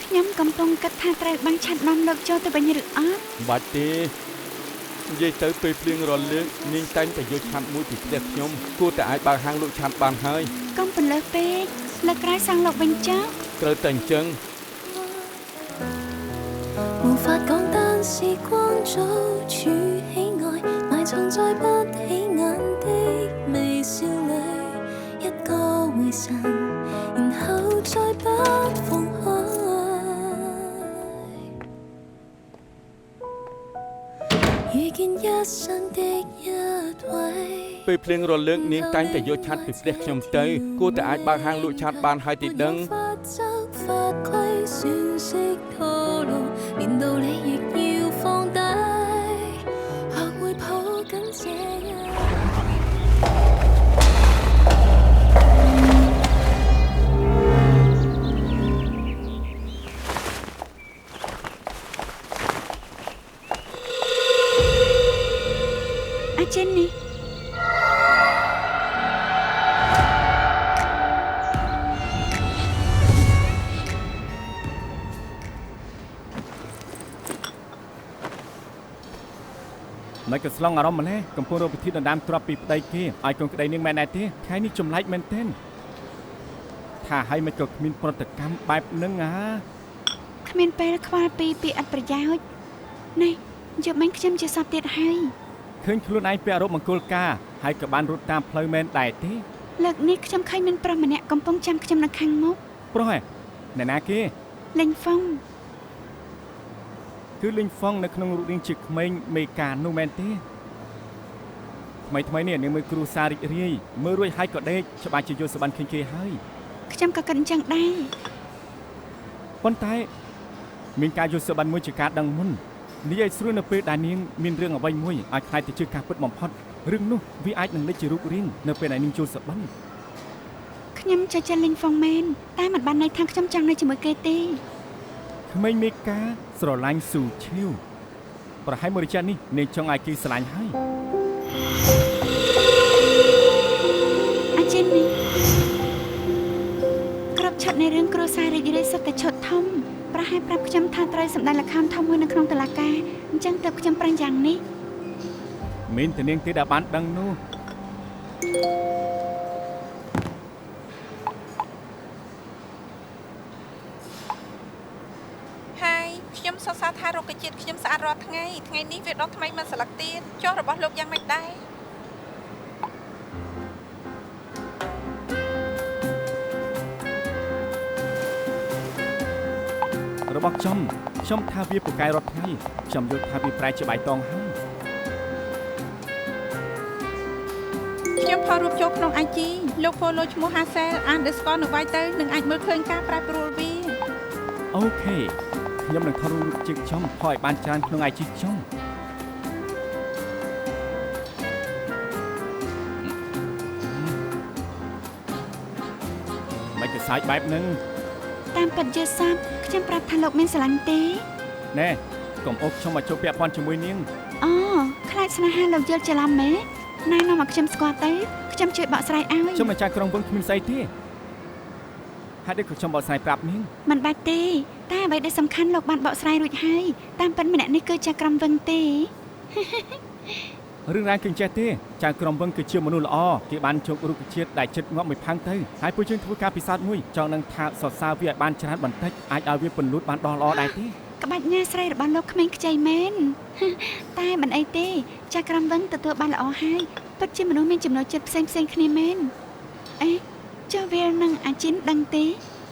ខ្ញុំកំពុងគិតថាត្រូវបានឆាត់នាំលោកចូលទៅវិញឬអត់ មិនបាច់ទេនិយាយទៅពេលភ្លៀងរលលើកនាងតែងតែយកឆាត់មួយពីផ្ទះខ្ញុំគួរតែអាចបើកហាងលក់ឆាត់បានហើយក ុំបន្លឺពេកលើកក្រោយសងលោកវិញចុះ ត្រូវតែអញ្ចឹង 無法講單是光早處喜愛，埋藏在不起眼的微笑裏，一個回神，然後再不放開。遇見一生的一位。 ពេលភ្លៀងរលលើកនាងតែងតែយកឆាត់ពីផ្ទះខ្ញុំទៅគួរតែអាចបើកហាងលក់ឆាត់បានហើយទេដឹង 法規算式套路，連道理亦要放低，學會抱緊這一。 អាចិននេះ មិនក៏ស្លងអារម្មណ៍ម្លេះកំពុងរកវិធីដណ្ដើមទ្រព្យពីប្តីគេឲ្យកូនក្តីនាងមែនដែរទេថ្ងៃនេះចម្លែកមែនទែនថាឲ្យមិនក៏គ្មានប្រតិកម្មបែបហ្នឹងហ่า គ្មានពេលខ្វល់ពីពាក្យអត់ប្រយោជន៍នេះយកមិញខ្ញុំជាសពទៀតហើយ ឃើញខ្លួនឯងពាក់រ៉ូបមង្គលការហើយក៏បានរត់តាមផ្លូវមែនដែរទេ លើកនេះខ្ញុំឃើញមានប្រុសម្នាក់កំពុងចាំខ្ញុំនៅខាងមុខ ប្រុសហ៎អ្នកណាគេ លេងហ្វុង គឺលីងហ្វុងនៅក្នុងរូបរាងជាក្មេងមេការនោះមែនទេថ្មីនេះនាងមើលគ្រូសារីករាយមើលរួចហើយក៏ដេកច្បាស់ជាយល់សប្បានឃើញគេហើយ ខ្ញុំក៏គិតអញ្ចឹងដែរ ប៉ុន្តែមានការយល់សប្បានមួយជាការដឹងមុននិយាយស្រួលនៅពេលដែលនាងមានរឿងអ្វីមួយអាចខ្លាចទៅជាការពិតបំផុតរឿងនោះវាអាចនឹងលេចជារូបរាងនៅពេលដែលនាងជួលសប្បាន ខ្ញុំចូលចិត្តលេងហ្វុងមែនតែមិនបានន័យថាខ្ញុំចង់នៅជាមួយគេទេ ក្មេងមេការស្រឡាញ់ស៊ូឈៀវប្រហែលមួយរយៈនេះនាងចង់ឲ្យគេស្រឡាញ់ហើយ អាចិននេះគ្រប់ឆាត់នៃរឿង រឿងគ្រួសាររីករាយសុទ្ធតែឈុតធំប្រហែលប្រាប់ខ្ញុំថាត្រូវសម្ដែងល្ខោនធំមួយនៅក្នុងតុលាការអញ្ចឹងទើបខ្ញុំប្រឹងយ៉ាងនេះ មានតែនាងទេដែលបានដឹងនោះ ហើយខ្ញុំសរសើរថារុក្ខជាតិខ្ញុំស្អាតរាល់ថ្ងៃថ្ងៃនេះវាដុះថ្មីមិនស្លឹកទៀតចុះរបស់លោកយ៉ាងម៉េចដែរ របស់ខ្ញុំថាវាពូកែរត់ថ្ងៃខ្ញុំយល់ថាវាប្រែជាបៃតងហើយ ខ្ញុំផុសរូបចូលក្នុង IG លោក follow ឈ្មោះ Hazel underscore នៅវាយទៅនឹងអាចមើលឃើញការប្រែប្រួលវា អូខេខ្ញុំនឹងថតរូបជាខ្ញុំផុសឲ្យបានច្រើនក្នុង IG ខ្ញុំមិនទៅសាយបែបហ្នឹង តាមពិតយល់សពខ្ញុំប្រាប់ថាលោកមានស្រឡាញ់ទេ ណែកុំអុកខ្ញុំមកចូលពាក់ព័ន្ធជាមួយនាង អូខ្លាចស្នេហាលោកយល់ច្រឡំមែនណែនាំមកខ្ញុំស្គាល់ទៅខ្ញុំជួយបកស្រាយឲ្យ ខ្ញុំមិនចាស់ក្រុងវឹងគ្មានស្អីទេហើយដូចខ្ញុំបកស្រាយប្រាប់នាង មិនបាច់ទេតែអ្វីដែលសំខាន់លោកបានបកស្រាយរួចហើយតាមពិតម្នាក់នេះគឺជាក្រុមវឹងទេ រឿងរ៉ាវគឺចេះទេចៅក្រុមវឹងគឺជាមនុស្សល្អគេបានជោគរុក្ខជាតិដែលចិត្តងាប់មួយផាំងទៅហើយពួកយើងធ្វើការពិសោធន៍មួយចង់នឹងថាសរសើរវាឲ្យបានច្រើនបន្តិចអាចឲ្យវាពន្លូតបានដល់ល្អដែរទេ ក្បាច់ញ៉ាស្រីរបស់លោកក្មេងខ្ចីមែន តែមិនអីទេចាស់ក្រុមវឹងទទួលបានល្អហើយពិតជាមនុស្សមានចំណូលចិត្តផ្សេងគ្នាមែនអេចុះវានឹងអាជីនដឹងទេ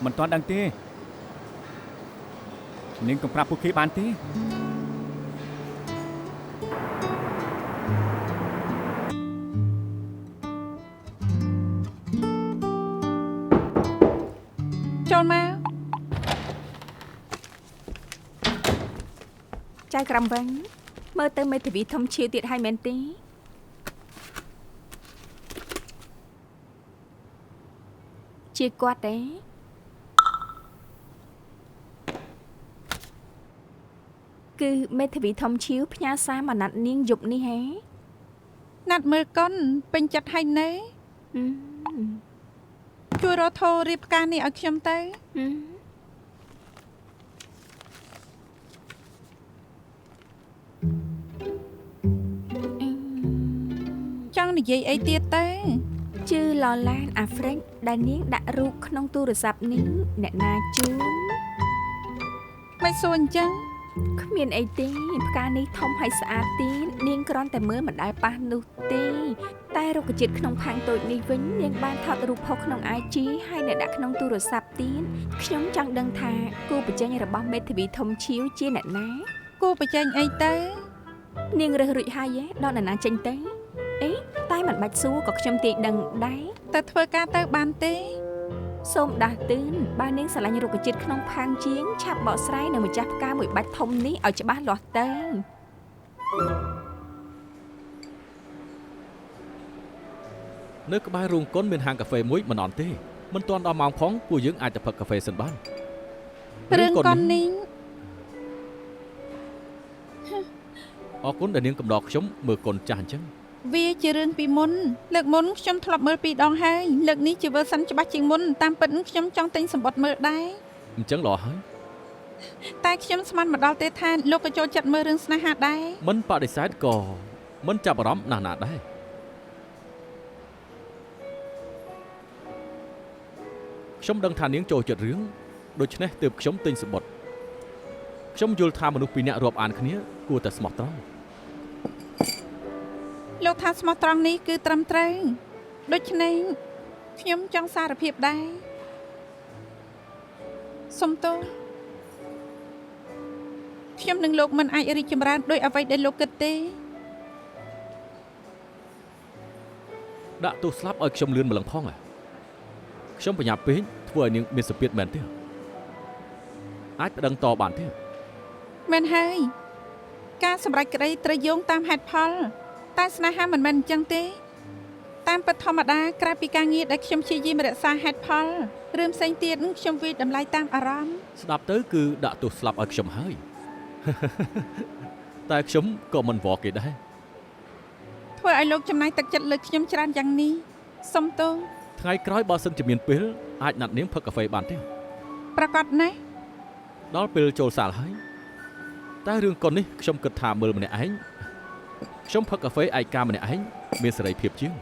មិនទាន់ដឹងទេនាងកុំប្រាប់ពួកគេបានទេ ចូលមក ចៅក្រុមវឹងមើលទៅមេធាវីធំឈៀវទៀតហើយមែនទេជាគាត់ទេគឺមេធាវីធំឈៀវផ្ញើសារមកណាត់នាងយប់នេះហេ ណាត់មើលកុនពេញចិត្តហើយនៅ ជួយរកធោរៀបការនេះឲ្យខ្ញុំទៅ ចង់និយាយអីទៀតទៅ ជឺឡឡានអាហ្វ្រិកដែលនាងដាក់រូបក្នុងទូរស័ព្ទនេះអ្នកណាជូន មិនសួរអញ្ចឹង គ្មានអីទេផ្កានេះធំហើយស្អាតទៀតនាងគ្រាន់តែមើលមិនដែលប៉ះនោះទេតែរុក្ខជាតិក្នុងផាំងតូចនេះវិញនាងបានថតរូបផុសក្នុង IG ហើយអ្នកដាក់ក្នុងទូរស័ព្ទទៀតខ្ញុំចង់ដឹងថាគូប្រជែងរបស់មេធាវីធំឈៀវជាអ្នកណា គូប្រជែងអីទៅ នាងរើសរួចហើយដល់អ្នកណាចេញទៅអេតែមិនបាច់សួរក៏ខ្ញុំទាយដឹងដែរ តែធ្វើការទៅបានទេ សូមដាស់តឿនបើនាងស្រឡាញ់រុក្ខជាតិក្នុងផាងជាងឆាប់បកស្រាយនៅម្ចាស់ផ្កាមួយបាច់ធំនេះឲ្យច្បាស់លាស់ទៅ នៅក្បែររោងកុនមានហាងកាហ្វេមួយមិនអន់ទេមិនទាន់ដល់ម៉ោងផងពួកយើងអាចទៅផឹកកាហ្វេសិនបាន រឿងកុននេះ អរគុណដែលនាងកំដរខ្ញុំមើលកុនចាស់អញ្ចឹង វាជារឿងពីមុនលើកមុនខ្ញុំធ្លាប់មើលពីរដងហើយលើកនេះជាវើសិនច្បាស់ជាងមុនតាមពិតខ្ញុំចង់ទិញសម្បត្តិមើលដែរ អញ្ចឹងល្អហើយ តែខ្ញុំស្មានមកដល់ទេថាលោកក៏ចូលចិត្តមើលរឿងស្នេហាដែរ មិនបដិសេធក៏មិនចាប់អារម្មណ៍ណាស់ណាដែរខ្ញុំដឹងថានាងចូលចិត្តរឿងដូច្នេះទើបខ្ញុំទិញសម្បត្តិខ្ញុំយល់ថាមនុស្សពីរនាក់រាប់អានគ្នាគួរតែស្មោះត្រង់ លោកថាស្មោះត្រង់នេះគឺត្រឹមត្រូវដូច្នេះខ្ញុំចង់សារភាពដែរសុំទោសខ្ញុំនឹងលោកមិនអាចរីកចម្រើនដោយអ្វីដែលលោកគិតទេ ដាក់ទោសស្លាប់ឲ្យខ្ញុំលឿនម្លឹងផងខ្ញុំបញ្ញាប់ពេកធ្វើឲ្យនាងមានសម្ពាធមែនទេអាចប្តឹងតបានទេ មែនហើយការសម្រេចក្តីត្រូវយោងតាមហេតុផលតែស្នេហាមិនមែនអញ្ចឹងទេតាមពិតធម្មតាក្រៅពីការងារដែលខ្ញុំព្យាយាមរក្សាហេតុផលរឿងផ្សេងទៀតខ្ញុំវិតម្លៃតាមអារម្មណ៍ ស្ដាប់ទៅគឺដាក់ទោសស្លាប់ឲ្យខ្ញុំហើយ តែខ្ញុំក៏មិនវល់គេដែរ ធ្វើឲ្យលោកចំណាយទឹកចិត្តលើខ្ញុំច្រើនយ៉ាងនេះសុំទោស ថ្ងៃក្រោយបើសិនជាមានពេលអាចណាត់នាងផឹកកាហ្វេបានទេ អ ប្រកាសណាស់ ដល់ពេលចូលសាលហើយតែរឿងកុននេះខ្ញុំគិតថាមើលម្នាក់ឯងខ្ញុំផឹកកាហ្វេឯកាម្នាក់ឯងមានសេរីភាពជាង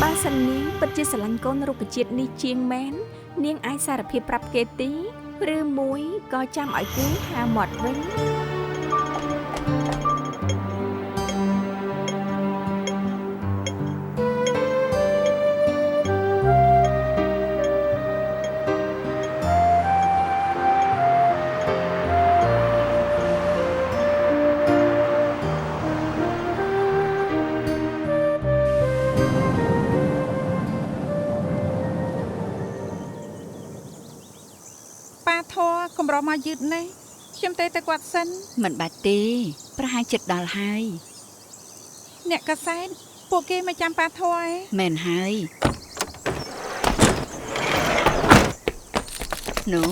បើសិននាងពិតជាស្រឡាញ់កូនរុក្ខជាតិនេះជាងមែននាងអាចសារភាពប្រាប់គេទីឬមួយក៏ចាំឲ្យគេហាមាត់វិញ ប៉ាធរកម្រមកយឺតណាស់ខ្ញុំទៅគាត់សិន មិនបាច់ទេប្រហែលចិត្តដល់ហើយ អ្នកកសែតពួកគេមកចាំប៉ាធរឯង មែនហើយនោះ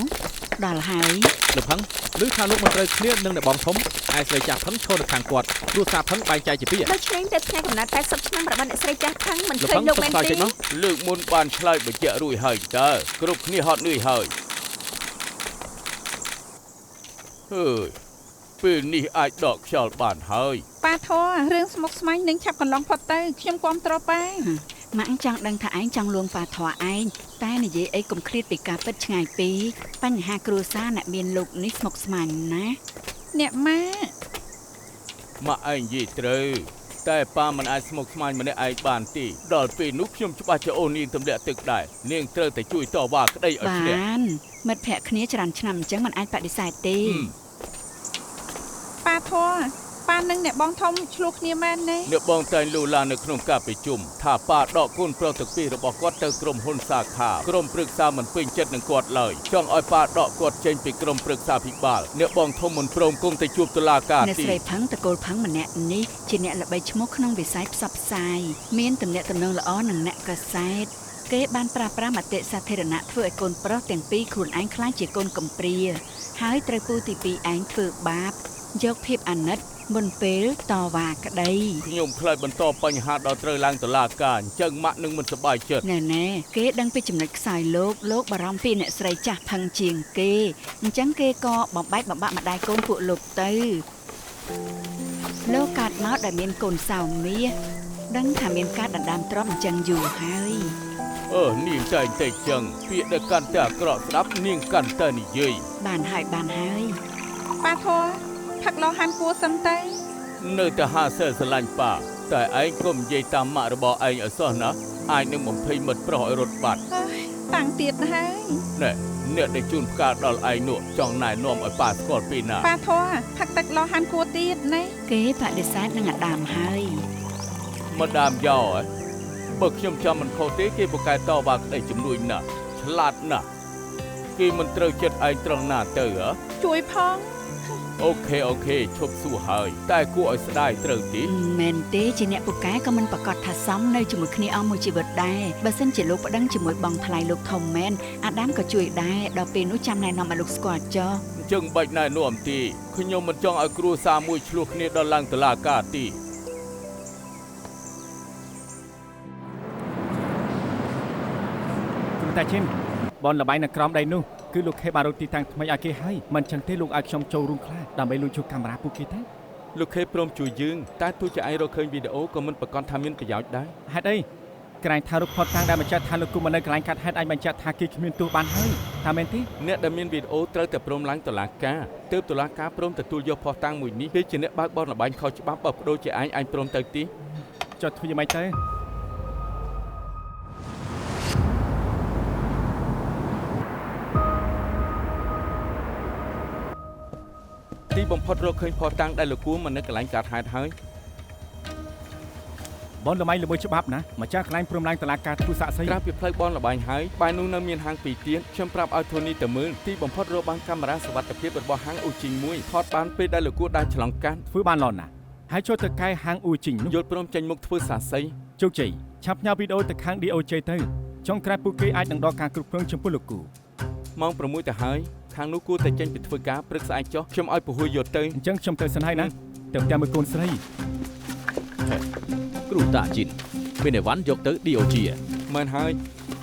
ដល់ហើយ លោកផឹងឮថាលោកមន្ត្រីគ្នានឹងអ្នកបងធំឯស្រីចាស់ផឹងឈរនៅខាងគាត់គ្រួសារផឹងបែងចែកជាពីរ ដូច្នេះតែថ្ងៃកំណត់80ឆ្នាំរបស់អ្នកស្រីចាស់ផឹងមិនឃើញលោកមែនទេ លើកមុនបានឆ្លើយបញ្ជាក់រួចហើយតើគ្រប់គ្នាហត់នឿយហើយហើយពេលនេះអាចដកខ្យល់បានហើយ ប៉ាធររឿងស្មុគស្មាញនឹងឆាប់កន្លងផុតទៅខ្ញុំគាំទ្រប៉ា ម៉ាក់ចង់ដឹងថាឯងចង់លួងប៉ាធွာឯងតែនិយាយអីកុំឃ្លាតពីការពិតឆ្ងាយពីបញ្ហាគ្រួសារអ្នកមានលោកនេះស្មុគស្មាញណា អ្នកម៉ា ម៉ាក់ឯងនិយាយត្រូវតែប៉ាមិនអាចស្មុគស្មាញម្នាក់ឯងបានទេដល់ពេលនោះខ្ញុំច្បាស់ជាអូននាងទម្លាក់ទឹកដែរនាងត្រូវតែជួយតវ៉ាក្តីឲ្យឆ្លៀត បានមិត្តភក្តិគ្នាច្រើនឆ្នាំអញ្ចឹងមិនអាចបដិសេធទេ ប៉ាធរប៉ានឹងអ្នកបងធំឆ្លោះគ្នាមែនទេ អ្នកបងតែងលូឡានៅក្នុងការប្រជុំថាប៉ាដកកូនប្រុសទាំងពីររបស់គាត់ទៅក្រុមហ៊ុនសាខាក្រុមប្រឹក្សាមិនពេញចិត្តនឹងគាត់ឡើយចង់ឲ្យប៉ាដកគាត់ចេញពីក្រុមប្រឹក្សាភិបាលអ្នកបងធំមិនព្រមគង់ទៅជួបតុលាការ អ្នក ទី ស្រីផឹងតកូលផឹងម្នាក់នេះជាអ្នកល្បីឈ្មោះក្នុងវិស័យផ្សព្វផ្សាយមានទំនាក់ទំនងល្អនឹងអ្នកកាសែតគេបានប្រាស្រ័យមតិសាធារណៈធ្វើឲ្យកូនប្រុសទាំងពីរខ្លួនឯងខ្លាចជាកូនកំព្រាហើយត្រូវពូទីពីរឯងធ្វើបាបយកភាពអាណិតមុនពេលតវ៉ាក្តី ខ្ញុំខ្លាចបន្តបញ្ហាដល់ត្រូវឡើងតុលាការអញ្ចឹងម៉ាក់នឹងមិនសប្បាយចិត្ត ណែគេដឹងពីចំណុចខ្សោយលោកបារម្ភពីអ្នកស្រីចាស់ផឹងជាងគេអញ្ចឹងគេក៏បំបែកបំបាក់ម្ដាយកូនពួកលោកទៅលោកកើតមកដែលមានកូនសោមាសដឹងថាមានការដណ្ដើមទ្រព្យអញ្ចឹងយូរហើយ នាងតែងតែចឹងពាក្យដែលកាន់តែអាក្រក់ស្ដាប់នាងកាន់តែនិយាយ បានហើយ ប៉ាធរផឹកលោហានគួរសិនទៅ នៅតែហាសែស្រឡាញ់ប៉ាតែឯងកុំនិយាយតាមម៉ាក់របស់ឯងឲ្យសោះណាអាចនឹងបំភ័យមិត្តប្រុសឲ្យរត់បាត់ តាំងទៀតហើយ ណែអ្នកដែលជូនផ្កាដល់ឯងនោះចង់ណែនាំឲ្យប៉ាស្គាល់ពីណា ប៉ាធរផឹកទឹកលោហានគួរទៀតណា គេបដិសេធនឹងអាដាមហើយ មកដាមយ៉ោបើខ្ញុំចាំមិនខុសទេគេបកកែតវ៉ាក្តីជំនួយណាស់ឆ្លាតណាស់គេមិនត្រូវចិត្តឯងត្រង់ណាទៅហ៎ ជួយផង អូខេឈប់សួរហើយតែគួរឲ្យស្ដាយត្រូវទេ មែនទេជាអ្នកពូកែក៏មិនប្រកាសថាសមនៅជាមួយគ្នាអស់មួយជីវិតដែរបើសិនជាលោកប្តឹងជាមួយបងថ្លៃលោកធំមែនអាដាមក៏ជួយដែរដល់ពេលនោះចាំណែនាំឲ្យលោកស្គាល់ចុះ អញ្ចឹងបាច់ណែនាំទេខ្ញុំមិនចង់ឲ្យគ្រួសារមួយឆ្លោះគ្នាដល់ឡើងតុលាការទេ គ្រូតាឈិនបនលបៃនៅក្រោមដៃនោះគឺលោកខេបានរកទីតាំងថ្មីឲ្យគេហើយមិនចឹងទេលោកឲ្យខ្ញុំចូលរួមខ្លះដើម្បីលួចជួបកាមេរ៉ាពួកគេទេ អ លោកខេព្រមជួយយើងតែទោះជាឯងរកឃើញវីដេអូក៏មិនប្រកាសថាមានប្រយោជន៍ដែរ ហេតុអីក្រែងថារូបផុតតាំងដែលបញ្ជាក់ថាលោកគូមិននៅកន្លែងកាត់ហេតុអាចបញ្ជាក់ថាគេគ្មានទោសបានហើយថាមែនទេ អ្នកដែលមានវីដេអូត្រូវតែព្រមឡើងតុលាការទើបតុលាការព្រមទទួលយកភស្តុតាងមួយនេះគេជាអ្នកបើកបនលបែងខុសច្បាប់បើបដូរជាឯងព្រមទៅទី ចុះធ្វើយ៉ាងម៉េចទៅ ទីបំផុតរកឃើញភស្តុតាងដែលលោកគួរមិននៅកន្លែងកើតហេតុហើយ បនល្បែងល្មើសច្បាប់ណាម្ចាស់កន្លែងព្រមឡើងតុលាការធ្វើសាក់សី ក្រៅពីផ្លូវបនលបែងហើយបែរនោះនៅមានហាងពីរទៀតខ្ញុំប្រាប់ឲ្យធូនីទៅមើលទីបំផុតរកបានកាមេរ៉ាសុវត្ថិភាពរបស់ហាងអ៊ូជីងមួយថតបានពេលដែលលោកគួរដើរឆ្លងកាត់ ធ្វើបានល្អណាស់ហើយចូលទៅកែហាងអ៊ូជីងនោះ យល់ព្រមចេញមុខធ្វើសាស័យ ជោគជ័យឆាប់ញ៉ាំវីដេអូទៅខាង DOJ ទៅចុងក្រោយពួកគេអាចនឹងដល់ការគ្រប់គ្រងចំពោះលោកគូ ម៉ោង 6 ទៅហើយខាងនោះគួរតែចេញពីធ្វើការព្រឹកស្អែកចុះខ្ញុំឲ្យពហុយយកទៅ អញ្ចឹងខ្ញុំទៅសិនហើយណាទៅផ្ទះមួយកូនស្រី គ្រូតាជីនមានអីវ៉ាន់យកទៅ DOG មែនហើយ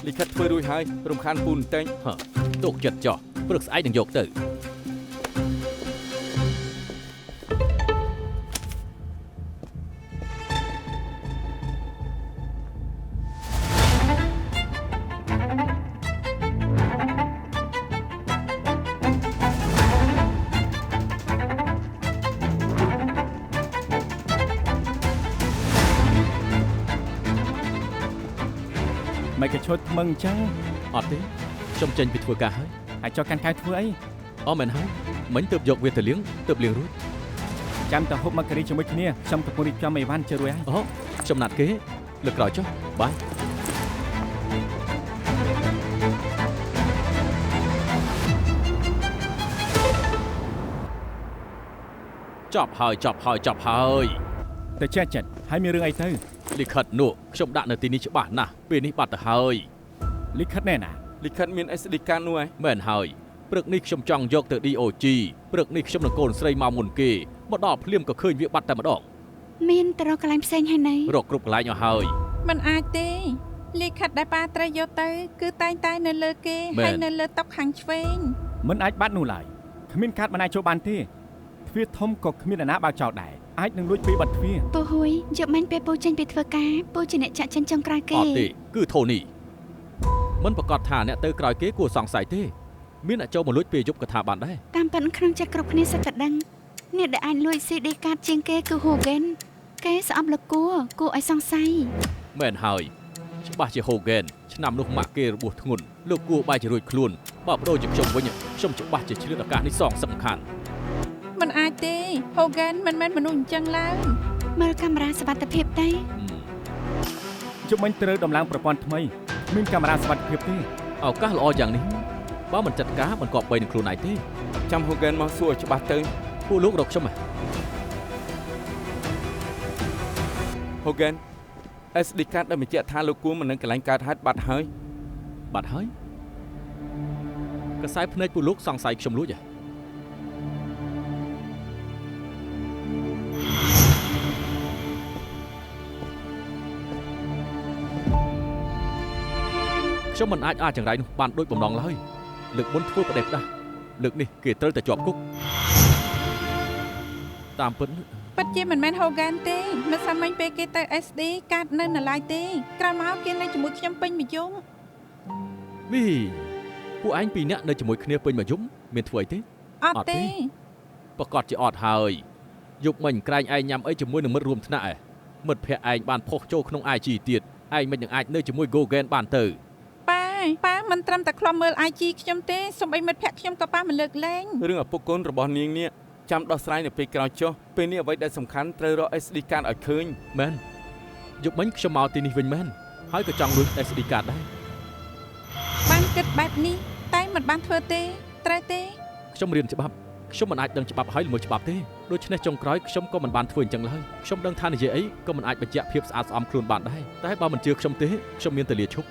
លិខិតធ្វើរួចហើយរំខានពូនបន្តិច ទុកចិត្តចោះព្រឹកស្អែកនឹងយកទៅ មិនក៏ឈុតថ្មឹងអញ្ចឹង អត់ទេខ្ញុំចេញពីធ្វើការហើយ ហើយចុះកាន់កៅធ្វើអី អមែនហើយមិញទើបយកវាទៅលាងទើបលាងរួច ចាំតែហូបម៉ាការីជាមួយគ្នាខ្ញុំកំពុងរៀបចំអីវ៉ាន់ជឿរួចហើយ អូចំណាត់គេលើកក្រោយចុះបាយចប់ហើយ ទៅចេះចិត្តហើយមានរឿងអីទៅ លិខិតនោះខ្ញុំដាក់នៅទីនេះច្បាស់ណាស់ពេលនេះបាត់ទៅហើយ លិខិតណែណា លិខិតមាន SD card នោះឯង មែនហើយព្រឹកនេះខ្ញុំចង់យកទៅ DOG ព្រឹកនេះខ្ញុំនឹងកូនស្រីមកមុនគេមកដល់ភ្លាមក៏ឃើញវាបាត់តែម្ដង មានទៅរកកន្លែងផ្សេងហើយណៃ រកគ្រប់កន្លែងអស់ហើយ มันអាចទេលិខិតដែលប៉ាត្រូវយកទៅគឺតែងតែនៅលើគេ មែន ហើយនៅលើតុខាងឆ្វេង មិនអាចបាត់នោះឡើយគ្មានកាតមិនអាចចូលបានទេទ្វារធំក៏គ្មានអ្នកណាបើកចោលដែរអាចនឹងលួចពីបាត់ទ្វារ ពូហួយយកមិញពេលពូចេញពីធ្វើការពូជាអ្នកចាក់ចិនចុងក្រោយគេ អត់ទេគឺថូនីមិនប្រកាសថាអ្នកទៅក្រោយគេគួរសង្ស័យទេមានអ្នកចូលមកលួចពេលយប់ក៏ថាបានដែរ តាមពិតក្នុងចិត្តគ្រប់គ្នាសិតតែដឹងអ្នកដែលអាចលួច CD កាតជាងគេគឺ Hogan គេស្អប់លោកគួរឲ្យសង្ស័យ មែនហើយច្បាស់ជា Hogan ឆ្នាំនោះម៉ាក់គេរបួសធ្ងន់លោកគួរបាយជារួចខ្លួនបើបដូរជាខ្ញុំវិញខ្ញុំច្បាស់ជាឆ្លៀតឱកាសនេះសងសំខាន់ มันអាចទេ Hogan មិនមែនមនុស្សអញ្ចឹងឡើយ មើលកាមេរ៉ាសុវត្ថិភាពទៅ ជុំមិញត្រូវដំឡើងប្រព័ន្ធថ្មីមានកាមេរ៉ាសុវត្ថិភាពទេ ឱកាសល្អយ៉ាងនេះបើមិនចាត់ការមិនគប្បីនឹងខ្លួនឯងទេ ចាំ Hogan មកសួរឲ្យច្បាស់ទៅ ពួកលោករកខ្ញុំហ៎ Hogan SD card ដែលបញ្ជាក់ថាលោកគួរមិននៅកន្លែងកើតហេតុបាត់ហើយក សែភ្នែកពួកលោកសង្ស័យខ្ញុំលួចហ៎ ខ្ញុំមិនអាចចង្រៃនោះបានដូចបំណងឡើយលើកមុនធ្វើប្រដេបដាស់លើកនេះគេត្រូវតែជាប់គុកតាមពិត ពិតជាមិនមែន Hogan ទេមិនសាមញ្ញពេលគេទៅ SD កាតនៅនៅឡើយទេក្រោយមកគេនៅជាមួយខ្ញុំពេញមួយយប់ វីពួកឯងពីរនាក់នៅជាមួយគ្នាពេញមួយយប់មានធ្វើអីទេ អត់ទេ ប្រកាសជាអត់ហើយយប់មិញក្រែងឯងញ៉ាំអីជាមួយនឹងមិត្តរួមថ្នាក់ឯងមិត្តភ័ក្តិឯងបានផុសចូលក្នុង IG ទៀតឯងមិននឹងអាចនៅជាមួយ Gogan បានទៅ ប៉ាមិនត្រឹមតែខ្លំមើល IG ខ្ញុំទេសូម្បីមិត្តភក្តិខ្ញុំក៏ប៉ាមិនលើកលែង រឿងឪពុកកូនរបស់នាងនេះចាំដោះស្រាយនៅពេលក្រោយចុះពេលនេះអ្វីដែលសំខាន់ត្រូវរក SD card ឲ្យឃើញ មែនយប់មិញខ្ញុំមកទីនេះវិញមែនហើយក៏ចង់លួច SD card ដែរ បានគិតបែបនេះតែមិនបានធ្វើទេត្រូវទេ ខ្ញុំរៀនច្បាប់ខ្ញុំមិនអាចដឹងច្បាប់ហើយល្មើសច្បាប់ទេដូច្នេះចុងក្រោយខ្ញុំក៏មិនបានធ្វើអញ្ចឹងឡើយខ្ញុំដឹងថានិយាយអីក៏មិនអាចបញ្ជាក់ភាពស្អាតស្អំខ្លួនបានដែរតែបើមិនជឿខ្ញុំទេខ្ញុំមានតែលាឈប់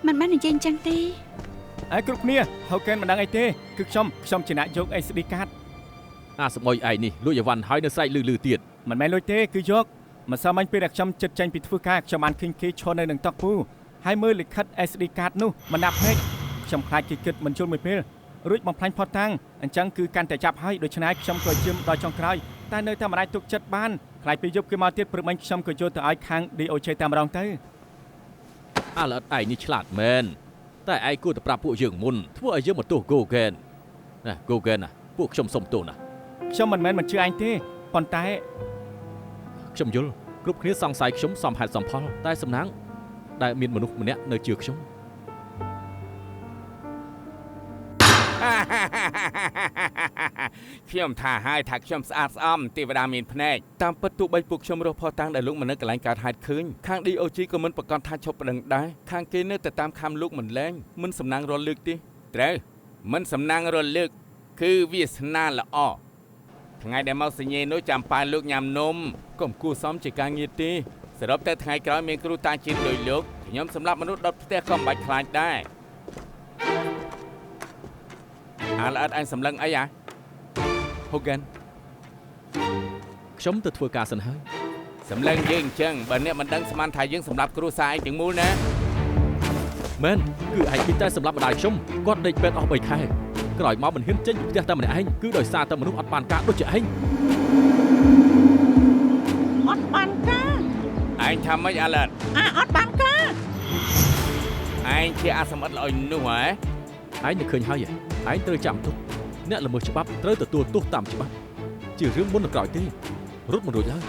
មិនបាននិយាយអញ្ចឹងទេ ហើយគ្រប់គ្នា Hogan មិនដឹងអីទេគឺខ្ញុំជាអ្នកយក SD card អាសម័យឯងនេះលួចអីវ៉ាន់ហើយនៅស្រែកលឺទៀត មិនមែនលួចទេគឺយកមិនសមមិញពេលដែលខ្ញុំចិត្តចេញពីធ្វើការខ្ញុំបានឃើញគេឈរនៅនឹងតុកពូហើយមើលលិខិត SD card នោះមិនដាក់ភ្នែកខ្ញុំខ្លាចគេគិតមិនជល់មួយពេល រួចបំផ្លាញផុតតាំងអញ្ចឹងគឺកាន់តែចាប់ហើយដូច្នេះខ្ញុំក៏ជិមដល់ចុងក្រោយតែនៅតែមិនអាចទុកចិត្តបានខ្លាចពេលយប់គេមកទៀតព្រឹកមិញខ្ញុំក៏យកទៅឲ្យខាង DOJ តែម្ដងទៅ អាឡិតឯងនេះឆ្លាតមែនតែឯងគួរតែប្រាប់ពួកយើងមុនធ្វើឲ្យយើងមកទោស Gogen ណា Gogen ណាពួកខ្ញុំសុំទោសណា ខ្ញុំមិនមែនមិនជឿឯងទេប៉ុន្តែ ខ្ញុំយល់គ្រប់គ្នាសង្ស័យខ្ញុំសមហេតុសមផលតែសំណាងដែលមានមនុស្សម្នាក់នៅជឿខ្ញុំ ខ្ញុំថាហើយថាខ្ញុំស្អាតស្អំទេវតាមានភ្នែក តាមពិតទោះបីពួកខ្ញុំរកផុសតាំងដែលលោកមិននៅកន្លែងកើតហេតុឃើញខាង DOG ក៏មិនប្រកាសថាឈប់ប្តឹងដែរខាងគេនៅតែតាមខាំលោកមិនលែងមិនសំណាងរលឹកទេ ត្រូវមិនសំណាងរលឹកគឺវាសនាល្អថ្ងៃដែលមកសញ្ញេនោះចាំប៉ាលោកញ៉ាំនំ ក៏មិនគួរសមជាការងារទេ សរុបទៅថ្ងៃក្រោយមានគ្រូតាជាតិដោយលោកខ្ញុំសម្រាប់មនុស្សដុតផ្ទះក៏មិនបាច់ខ្លាចដែរអាល្អិតអញសម្លឹងអីហ៎ Hogan ខ្ញុំទៅធ្វើការសិនហើយ សម្លឹងយើងអញ្ចឹងបើអ្នកមិនដឹងស្មានថាយើងសម្រាប់គ្រូសាឯងទាំងមូលណា មែនគឺឯងពីតែសម្រាប់ម្ដាយខ្ញុំគាត់ដេកពេទ្យអស់3ខែក្រោយមកមិនហ៊ានចេញពីផ្ទះតែម្នាក់ឯងគឺដោយសារតែមនុស្សអត់បានការដូចជាឯង អត់បានការ ឯងថាម៉េចអាឡិត អត់បានការ ឯងជាអាសម្បត្តិល្អនោះហ៎ ឯងនឹកឃើញហើយឯងត្រូវចាំទុកអ្នកល្មើសច្បាប់ត្រូវទទួលទោសតាមច្បាប់ជារឿងមុននឹងក្រោយទេរត់មិនរួចឡើយ